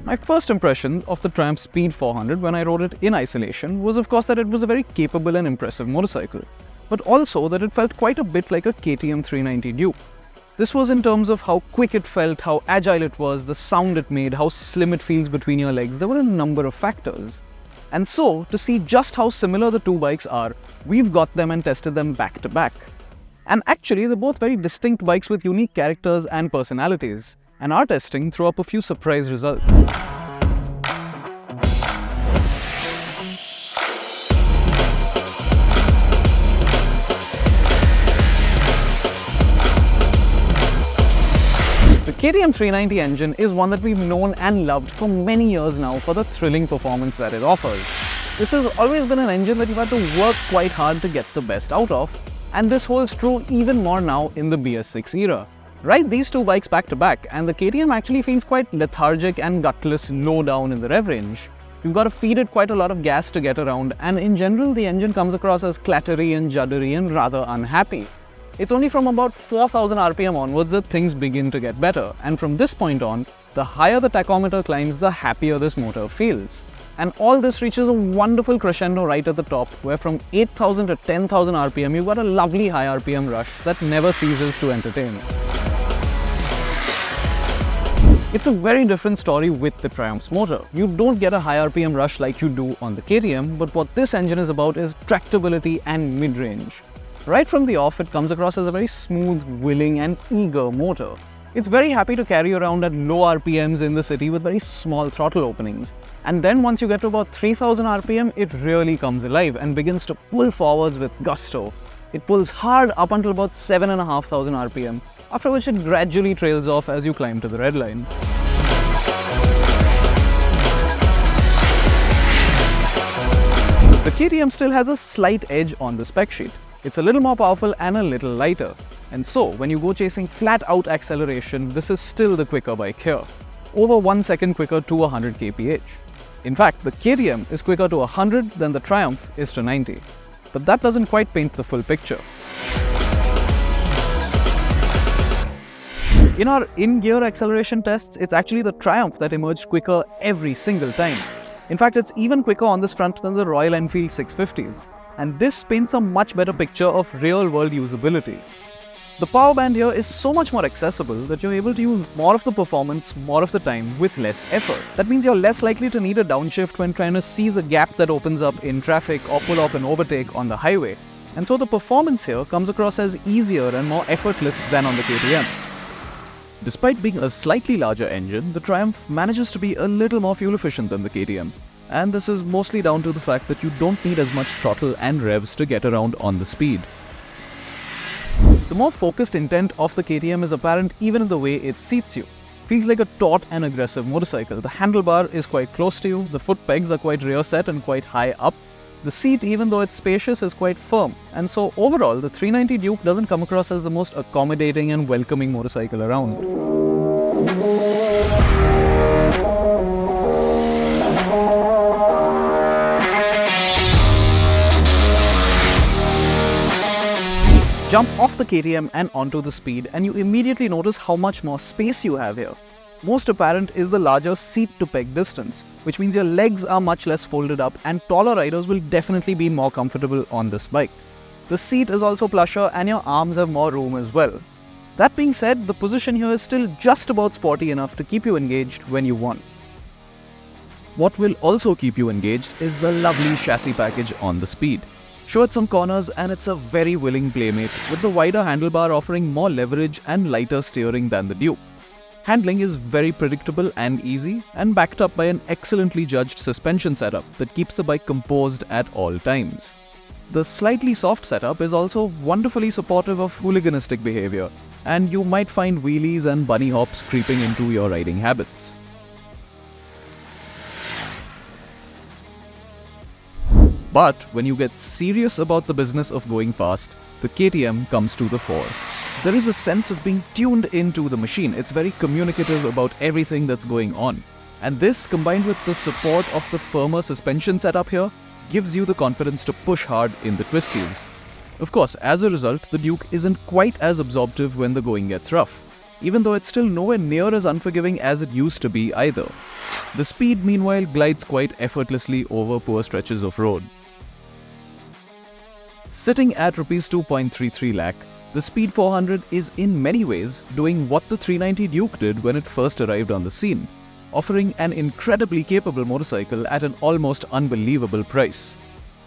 My first impression of the Triumph Speed 400 when I rode it in isolation was of course that it was a very capable and impressive motorcycle, but also that it felt quite a bit like a KTM 390 Duke. This was in terms of how quick it felt, how agile it was, the sound it made, how slim it feels between your legs. There were a number of factors. And so, to see just how similar the two bikes are, we've got them and tested them back to back. And actually, they're both very distinct bikes with unique characters and personalities, and our testing threw up a few surprise results. The KTM 390 engine is one that we've known and loved for many years now for the thrilling performance that it offers. This has always been an engine that you've had to work quite hard to get the best out of, and this holds true even more now in the BS6 era. Ride these two bikes back to back and the KTM actually feels quite lethargic and gutless low down in the rev range. You've got to feed it quite a lot of gas to get around, and in general the engine comes across as clattery and juddery and rather unhappy. It's only from about 4000 RPM onwards that things begin to get better, and from this point on, the higher the tachometer climbs, the happier this motor feels. And all this reaches a wonderful crescendo right at the top, where from 8000 to 10,000 RPM you've got a lovely high RPM rush that never ceases to entertain. It's a very different story with the Triumph's motor. You don't get a high RPM rush like you do on the KTM, but what this engine is about is tractability and mid-range. Right from the off, it comes across as a very smooth, willing and eager motor. It's very happy to carry around at low RPMs in the city with very small throttle openings. And then once you get to about 3000 RPM, it really comes alive and begins to pull forwards with gusto. It pulls hard up until about 7500 RPM, after which it gradually trails off as you climb to the red line. The KTM still has a slight edge on the spec sheet. It's a little more powerful and a little lighter. And so, when you go chasing flat-out acceleration, this is still the quicker bike here. Over 1 second quicker to 100 kph. In fact, the KTM is quicker to 100 than the Triumph is to 90. But that doesn't quite paint the full picture. In our in-gear acceleration tests, it's actually the Triumph that emerged quicker every single time. In fact, it's even quicker on this front than the Royal Enfield 650s. And this paints a much better picture of real-world usability. The power band here is so much more accessible that you're able to use more of the performance more of the time with less effort. That means you're less likely to need a downshift when trying to seize a gap that opens up in traffic or pull off an overtake on the highway. And so the performance here comes across as easier and more effortless than on the KTM. Despite being a slightly larger engine, the Triumph manages to be a little more fuel efficient than the KTM. And this is mostly down to the fact that you don't need as much throttle and revs to get around on the speed. The more focused intent of the KTM is apparent even in the way it seats you. Feels like a taut and aggressive motorcycle. The handlebar is quite close to you, the foot pegs are quite rear set and quite high up. The seat, even though it's spacious, is quite firm. And so overall, the 390 Duke doesn't come across as the most accommodating and welcoming motorcycle around. Jump off the KTM and onto the Speed and you immediately notice how much more space you have here. Most apparent is the larger seat-to-peg distance, which means your legs are much less folded up and taller riders will definitely be more comfortable on this bike. The seat is also plusher and your arms have more room as well. That being said, the position here is still just about sporty enough to keep you engaged when you want. What will also keep you engaged is the lovely chassis package on the Speed. Show it some corners and it's a very willing playmate, with the wider handlebar offering more leverage and lighter steering than the Duke. Handling is very predictable and easy, and backed up by an excellently judged suspension setup that keeps the bike composed at all times. The slightly soft setup is also wonderfully supportive of hooliganistic behavior, and you might find wheelies and bunny hops creeping into your riding habits. But when you get serious about the business of going fast, the KTM comes to the fore. There is a sense of being tuned into the machine. It's very communicative about everything that's going on. And this, combined with the support of the firmer suspension setup here, gives you the confidence to push hard in the twisties. Of course, as a result, the Duke isn't quite as absorptive when the going gets rough. even though it's still nowhere near as unforgiving as it used to be either. The Speed meanwhile glides quite effortlessly over poor stretches of road. Sitting at Rs 2.33 lakh, the Speed 400 is in many ways doing what the 390 Duke did when it first arrived on the scene, offering an incredibly capable motorcycle at an almost unbelievable price.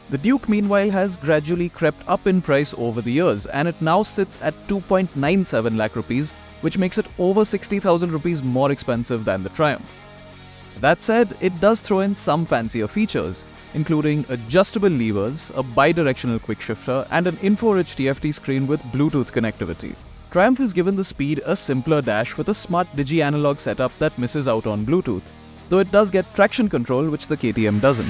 The Duke meanwhile has gradually crept up in price over the years, and it now sits at 2.97 lakh rupees, which makes it over 60,000 rupees more expensive than the Triumph. That said, it does throw in some fancier features, including adjustable levers, a bi-directional quick shifter, and an info-rich TFT screen with Bluetooth connectivity. Triumph has given the Speed a simpler dash with a smart digi-analog setup that misses out on Bluetooth, though it does get traction control, which the KTM doesn't.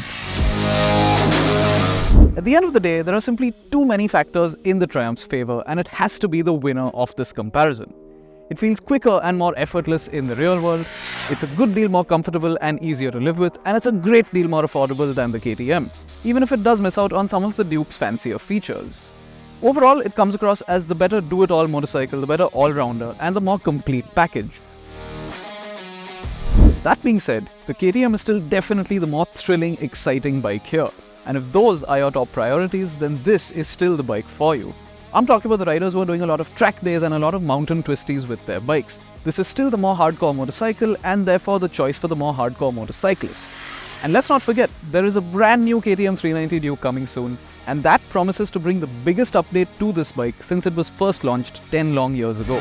At the end of the day, there are simply too many factors in the Triumph's favor, and it has to be the winner of this comparison. It feels quicker and more effortless in the real world, it's a good deal more comfortable and easier to live with, and it's a great deal more affordable than the KTM, even if it does miss out on some of the Duke's fancier features. Overall, it comes across as the better do-it-all motorcycle, the better all-rounder, and the more complete package. That being said, the KTM is still definitely the more thrilling, exciting bike here. And if those are your top priorities, then this is still the bike for you. I'm talking about the riders who are doing a lot of track days and a lot of mountain twisties with their bikes. This is still the more hardcore motorcycle and therefore the choice for the more hardcore motorcyclist. And let's not forget, there is a brand new KTM 390 Duke coming soon, and that promises to bring the biggest update to this bike since it was first launched 10 long years ago.